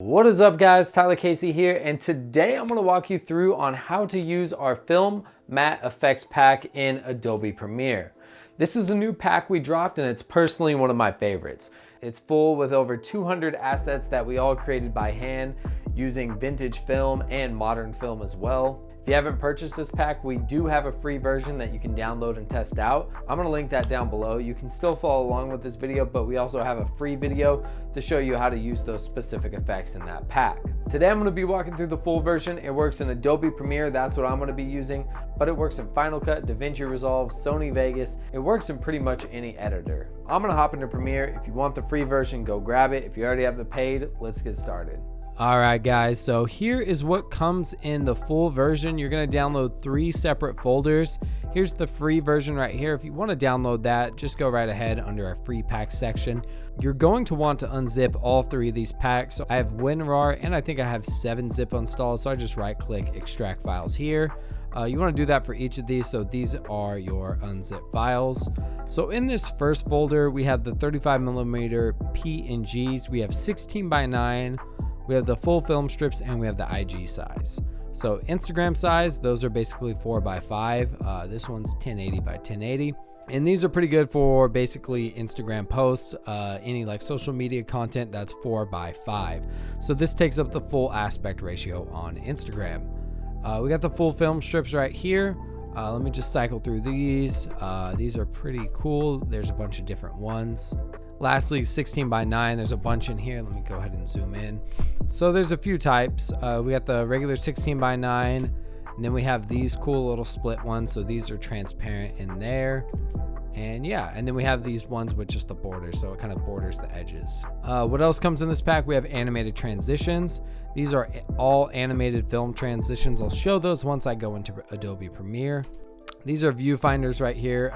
What is up guys, Tyler Casey here, and today I'm going to walk you through on how to use our film matte effects pack in Adobe Premiere. This is a new pack we dropped and it's personally one of my favorites. It's full with over 200 assets that we all created by hand using vintage film and modern film as well. If you haven't purchased this pack, we do have a free version that you can download and test out. I'm going to link that down below. You can still follow along with this video, but we also have a free video to show you how to use those specific effects in that pack. Today I'm going to be walking through the full version. It works in Adobe Premiere, that's what I'm going to be using, but it works in Final Cut, DaVinci Resolve, Sony Vegas. It works in pretty much any editor. I'm going to hop into Premiere. If you want the free version, go grab it. If you already have the paid, let's get started. All right guys, so here is what comes in the full version. You're going to download 3 separate folders. Here's the free version right here. If you want to download that, just go right ahead under our free pack section. You're going to want to unzip all 3 of these packs. So I have WinRAR and I think I have 7-zip installed, so I just right click extract files here. You want to do that for each of these, so these are your unzip files. So in this first folder we have the 35mm PNGs, we have 16:9, we have the full film strips, and we have the IG size. So Instagram size, those are basically 4:5. This one's 1080x1080. And these are pretty good for basically Instagram posts, any like social media content that's 4:5. So this takes up the full aspect ratio on Instagram. We got the full film strips right here. Let me just cycle through these. These are pretty cool. There's a bunch of different ones. Lastly, 16:9, there's a bunch in here. Let me go ahead and zoom in. So there's a few types. We got the regular 16:9, and then we have these cool little split ones. So these are transparent in there. And yeah, and then we have these ones with just the borders, so it kind of borders the edges. What else comes in this pack? We have animated transitions. These are all animated film transitions. I'll show those once I go into Adobe Premiere. These are viewfinders right here.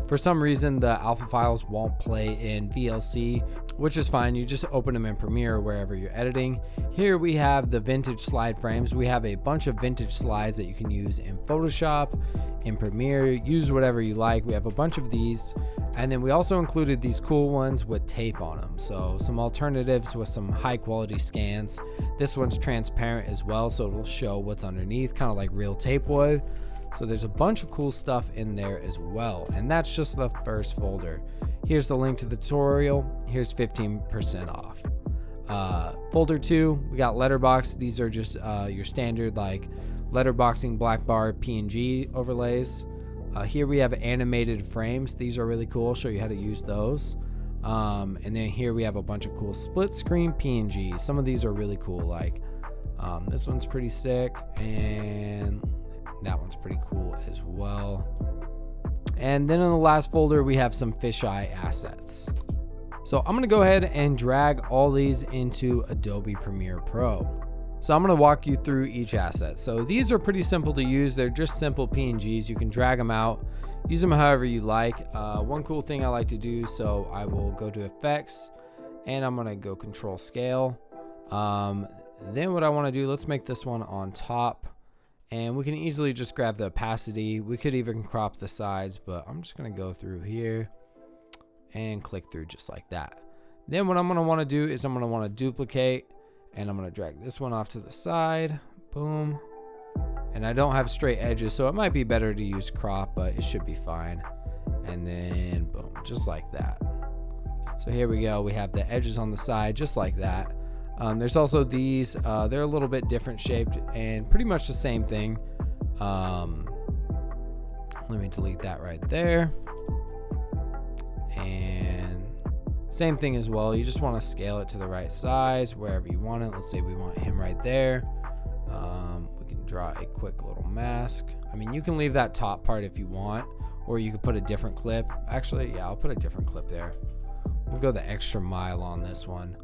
For some reason, the alpha files won't play in VLC, which is fine. You just open them in Premiere or wherever you're editing. Here we have the vintage slide frames. We have a bunch of vintage slides that you can use in Photoshop, in Premiere, use whatever you like. We have a bunch of these. And then we also included these cool ones with tape on them. So some alternatives with some high quality scans. This one's transparent as well, so it'll show what's underneath, kind of like real tape would. So there's a bunch of cool stuff in there as well. And that's just the first folder. Here's the link to the tutorial. Here's 15% off. Folder 2, we got letterbox. These are just your standard like letterboxing black bar PNG overlays. Here we have animated frames. These are really cool. I'll show you how to use those. And then here we have a bunch of cool split screen PNGs. Some of these are really cool. Like this one's pretty sick, and that one's pretty cool as well. And then in the last folder, we have some fisheye assets. So I'm gonna go ahead and drag all these into Adobe Premiere Pro. So I'm gonna walk you through each asset. So these are pretty simple to use. They're just simple PNGs. You can drag them out, use them however you like. One cool thing I like to do, so I will go to effects and I'm gonna go control scale. Then what I wanna do, let's make this one on top. And we can easily just grab the opacity. We could even crop the sides, but I'm just gonna go through here and click through just like that. Then what I'm gonna wanna do is I'm gonna wanna duplicate, and I'm gonna drag this one off to the side, boom. And I don't have straight edges, so it might be better to use crop, but it should be fine. And then boom, just like that. So here we go, we have the edges on the side, just like that. There's also these, they're a little bit different shaped and pretty much the same thing. Let me delete that right there. And same thing as well. You just want to scale it to the right size, wherever you want it. Let's say we want him right there. We can draw a quick little mask. I mean, you can leave that top part if you want, or you could put a different clip. Actually, yeah, I'll put a different clip there. We'll go the extra mile on this one.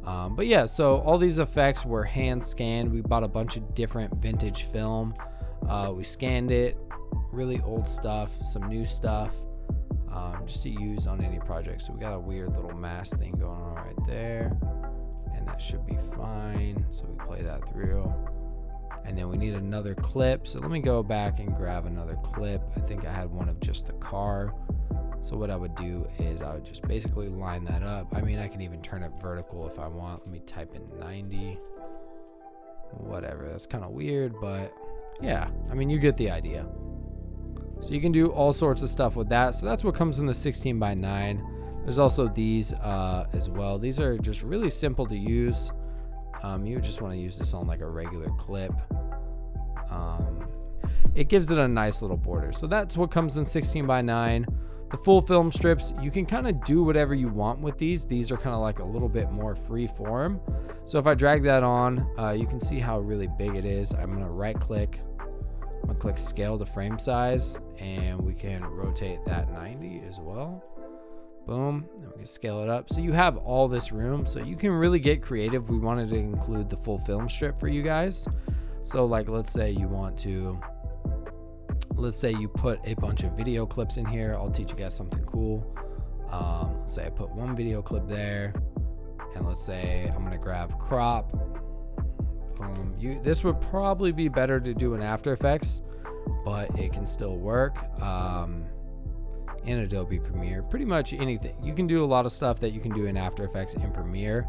But yeah, so all these effects were hand scanned. We bought a bunch of different vintage film. We scanned it, really old stuff, some new stuff, just to use on any project. So we got a weird little mask thing going on right there, and that should be fine. So we play that through. And then we need another clip. So let me go back and grab another clip. I think I had one of just the car. So what I would do is I would just basically line that up. I mean, I can even turn it vertical if I want. Let me type in 90. Whatever, that's kind of weird, but yeah, I mean, you get the idea. So you can do all sorts of stuff with that. So that's what comes in the 16:9. There's also these as well. These are just really simple to use. You just want to use this on like a regular clip. It gives it a nice little border. So that's what comes in 16:9. The full film strips, you can kind of do whatever you want with these. These are kind of like a little bit more free form. So if I drag that on, you can see how really big it is. I'm going to right click. I'm going to click scale to frame size, and we can rotate that 90 as well. Boom, and we can scale it up. So you have all this room, so you can really get creative. We wanted to include the full film strip for you guys. So like, let's say you put a bunch of video clips in here. I'll teach you guys something cool. Let's say I put one video clip there, and let's say I'm gonna grab crop. This would probably be better to do in After Effects, but it can still work in Adobe Premiere. Pretty much anything. You can do a lot of stuff that you can do in After Effects in Premiere,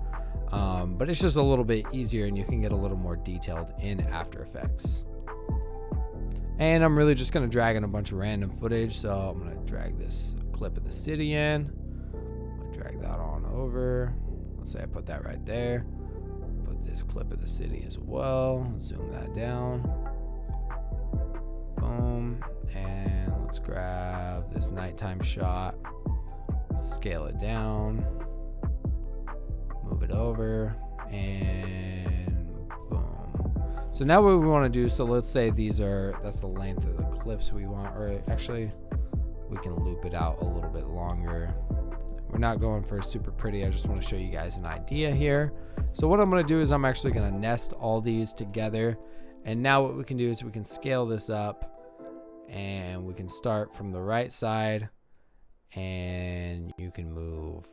but it's just a little bit easier, and you can get a little more detailed in After Effects. And I'm really just gonna drag in a bunch of random footage. So I'm gonna drag this clip of the city in. I'm gonna drag that on over. Let's say I put that right there. Put this clip of the city as well. Zoom that down. Boom. And let's grab this nighttime shot. Scale it down. Move it over. And boom. So now what we want to do, so let's say that's the length of the clips we want, or actually we can loop it out a little bit longer. We're not going for super pretty. I just want to show you guys an idea here. So what I'm going to do is I'm actually going to nest all these together. And now what we can do is we can scale this up, and we can start from the right side, and you can move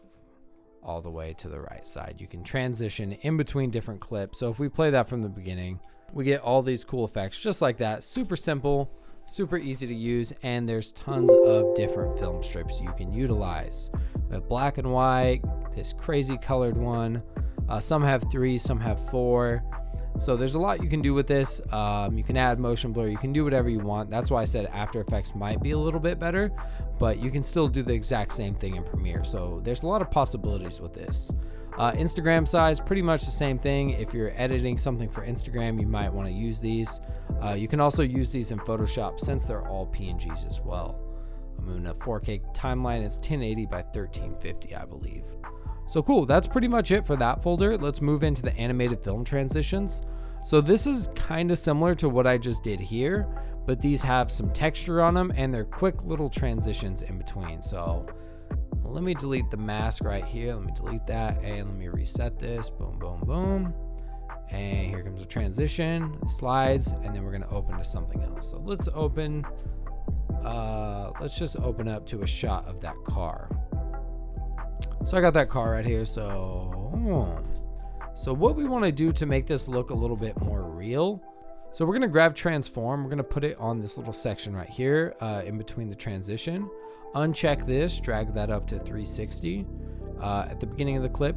all the way to the right side. You can transition in between different clips. So if we play that from the beginning, we get all these cool effects just like that. Super simple, super easy to use, and there's tons of different film strips you can utilize. We have black and white, this crazy colored one. Some have 3, some have 4. So there's a lot you can do with this. You can add motion blur, you can do whatever you want. That's why I said After Effects might be a little bit better, but you can still do the exact same thing in Premiere. So there's a lot of possibilities with this. Instagram size, pretty much the same thing. If you're editing something for Instagram, you might want to use these. You can also use these in Photoshop since they're all PNGs as well. I'm in a 4K timeline. It's 1080 by 1350, I believe. So cool, that's pretty much it for that folder. Let's move into the animated film transitions. So this is kind of similar to what I just did here, but these have some texture on them, and they're quick little transitions in between. So let me delete the mask right here. Let me delete that, and let me reset this. Boom, boom, boom. And here comes a transition, slides, and then we're gonna open to something else. So let's just open up to a shot of that car. So I got that car right here. So what we want to do to make this look a little bit more real, so we're going to grab transform. We're going to put it on this little section right here in between the transition. Uncheck this, drag that up to 360. At the beginning of the clip,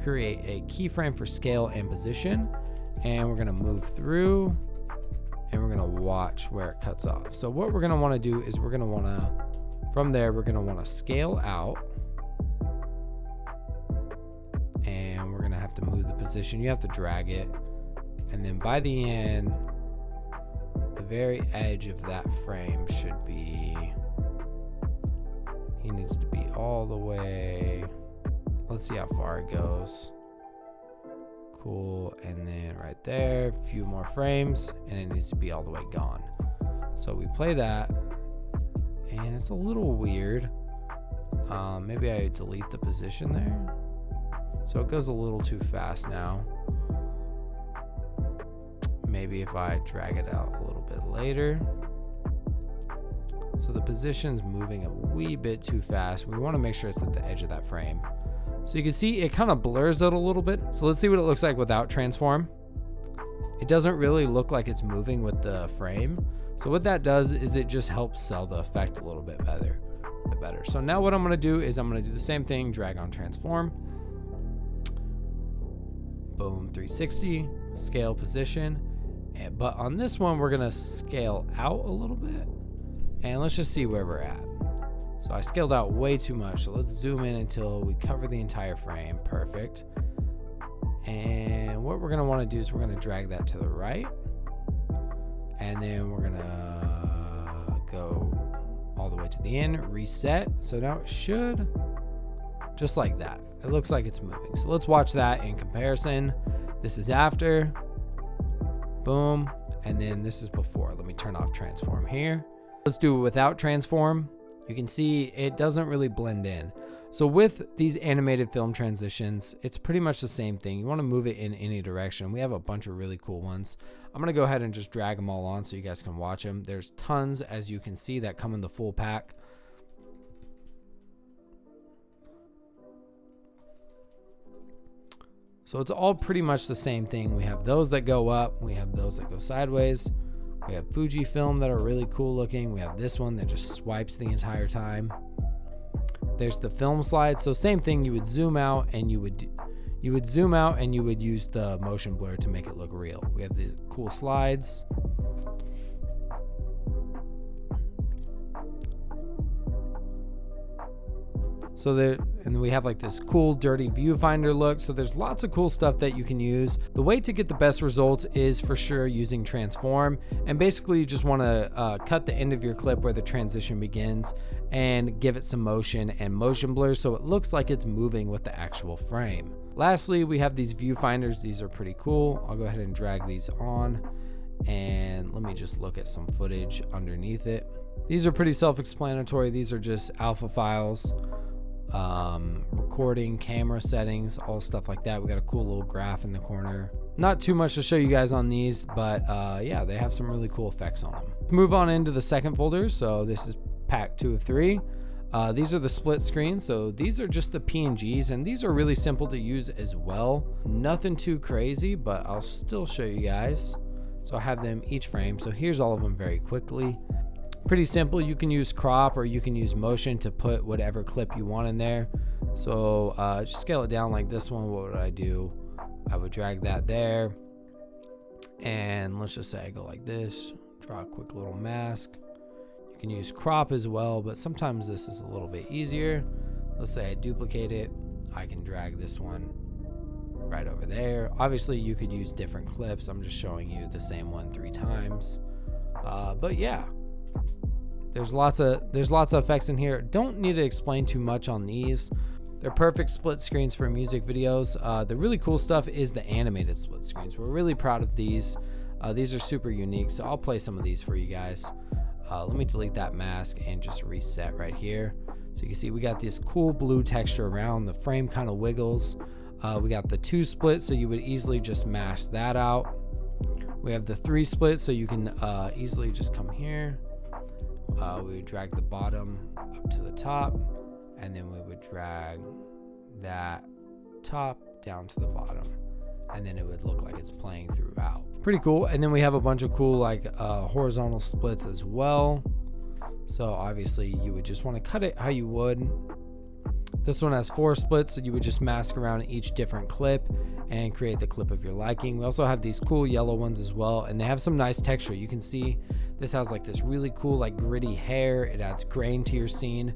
create a keyframe for scale and position. And we're going to move through, and we're going to watch where it cuts off. So what we're going to want to do is from there, we're going to want to scale out. And we're gonna have to move the position. You have to drag it, and then by the end, the very edge of that frame should be, he needs to be all the way, let's see how far it goes. Cool. And then right there, a few more frames, and it needs to be all the way gone. So we play that, and it's a little weird. Maybe I delete the position there. So it goes a little too fast now. Maybe if I drag it out a little bit later. So the position's moving a wee bit too fast. We want to make sure it's at the edge of that frame. So you can see it kind of blurs it a little bit. So let's see what it looks like without transform. It doesn't really look like it's moving with the frame. So what that does is it just helps sell the effect a little bit better. bit better. So now what I'm gonna do is I'm gonna do the same thing, drag on transform. Boom, 360, scale position. But on this one, we're gonna scale out a little bit. And let's just see where we're at. So I scaled out way too much. So let's zoom in until we cover the entire frame. Perfect. And what we're gonna wanna do is we're gonna drag that to the right. And then we're gonna go all the way to the end, reset. So now it should, just like that. It looks like it's moving. So let's watch that in comparison. This is after, boom. And then this is before. Let me turn off transform here. Let's do it without transform. You can see it doesn't really blend in. So with these animated film transitions, it's pretty much the same thing. You want to move it in any direction. We have a bunch of really cool ones. I'm going to go ahead and just drag them all on so you guys can watch them. There's tons, as you can see, that come in the full pack. So it's all pretty much the same thing. We have those that go up. We have those that go sideways. We have Fujifilm that are really cool looking. We have this one that just swipes the entire time. There's the film slide. So same thing, you would zoom out and you would zoom out and you would use the motion blur to make it look real. We have the cool slides. So there, and we have like this cool dirty viewfinder look. So there's lots of cool stuff that you can use. The way to get the best results is for sure using transform. And basically you just want to cut the end of your clip where the transition begins and give it some motion and motion blur so it looks like it's moving with the actual frame. Lastly, we have these viewfinders. These are pretty cool. I'll go ahead and drag these on and let me just look at some footage underneath it. These are pretty self-explanatory. These are just alpha files. Recording, camera settings, all stuff like that. We got a cool little graph in the corner. Not too much to show you guys on these, but yeah, they have some really cool effects on them. Let's move on into the second folder. So this is pack 2 of 3. These are the split screens. So these are just the PNGs, and these are really simple to use as well. Nothing too crazy, but I'll still show you guys. So I have them each frame. So here's all of them very quickly. Pretty simple. You can use crop or you can use motion to put whatever clip you want in there. So just scale it down like this one. What would I do? I would drag that there. And let's just say I go like this, draw a quick little mask. You can use crop as well, but sometimes this is a little bit easier. Let's say I duplicate it. I can drag this one right over there. Obviously you could use different clips. I'm just showing you the same one 3 times. But yeah. There's lots of effects in here. Don't need to explain too much on these. They're perfect split screens for music videos. The really cool stuff is the animated split screens. We're really proud of these. These are super unique, so I'll play some of these for you guys. Let me delete that mask and just reset right here. So you can see we got this cool blue texture around. The frame kind of wiggles. We got the 2 split, so you would easily just mask that out. We have the 3 split, so you can easily just come here. We would drag the bottom up to the top, and then we would drag that top down to the bottom, and then it would look like it's playing throughout. Pretty cool. And then we have a bunch of cool like horizontal splits as well. So obviously you would just want to cut it how you would. This one has 4 splits, so you would just mask around each different clip and create the clip of your liking. We also have these cool yellow ones as well, and they have some nice texture. You can see this has like this really cool like gritty hair. It adds grain to your scene.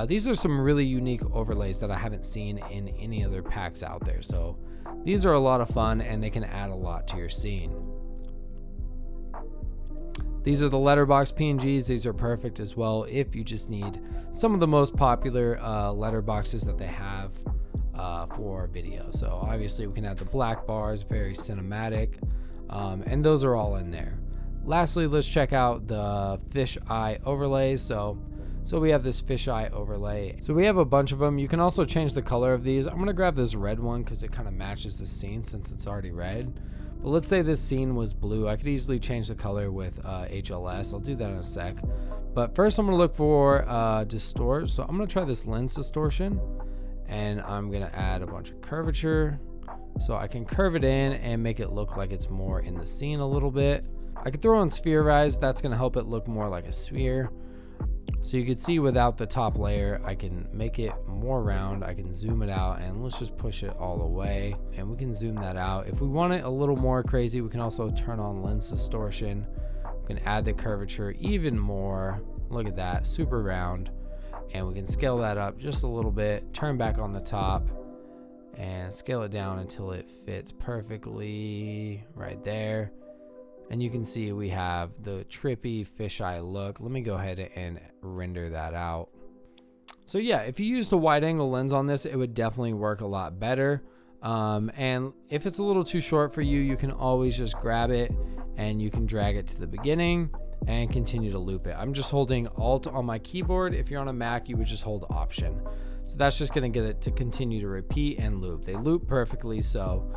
These are some really unique overlays that I haven't seen in any other packs out there. So these are a lot of fun and they can add a lot to your scene. These are the letterbox PNGs. These are perfect as well if you just need some of the most popular letterboxes that they have for video. So obviously we can add the black bars, very cinematic, and those are all in there. Lastly, let's check out the fisheye overlays. So we have this fisheye overlay. So we have a bunch of them. You can also change the color of these. I'm gonna grab this red one because it kind of matches the scene since it's already red. But let's say this scene was blue. I could easily change the color with HLS. I'll do that in a sec. But first I'm gonna look for distort. So I'm gonna try this lens distortion, and I'm gonna add a bunch of curvature. So I can curve it in and make it look like it's more in the scene a little bit. I could throw on spherize. That's gonna help it look more like a sphere. So you can see without the top layer, I can make it more round. I can zoom it out, and let's just push it all the way. And we can zoom that out. If we want it a little more crazy, we can also turn on lens distortion. We can add the curvature even more. Look at that, super round. And we can scale that up just a little bit, turn back on the top, and scale it down until it fits perfectly right there. And you can see we have the trippy fisheye look. Let me go ahead and render that out. So yeah, if you used a wide angle lens on this, it would definitely work a lot better. And if it's a little too short for you, you can always just grab it and you can drag it to the beginning and continue to loop it. I'm just holding Alt on my keyboard. If you're on a Mac, you would just hold Option. So that's just gonna get it to continue to repeat and loop. They loop perfectly. So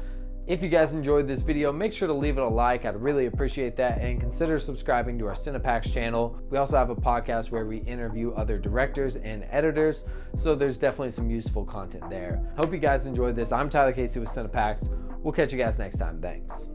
if you guys enjoyed this video, make sure to leave it a like. I'd really appreciate that, and consider subscribing to our Cinepacks channel. We also have a podcast where we interview other directors and editors, so there's definitely some useful content there. Hope you guys enjoyed this. I'm Tyler Casey with Cinepacks. We'll catch you guys next time. Thanks.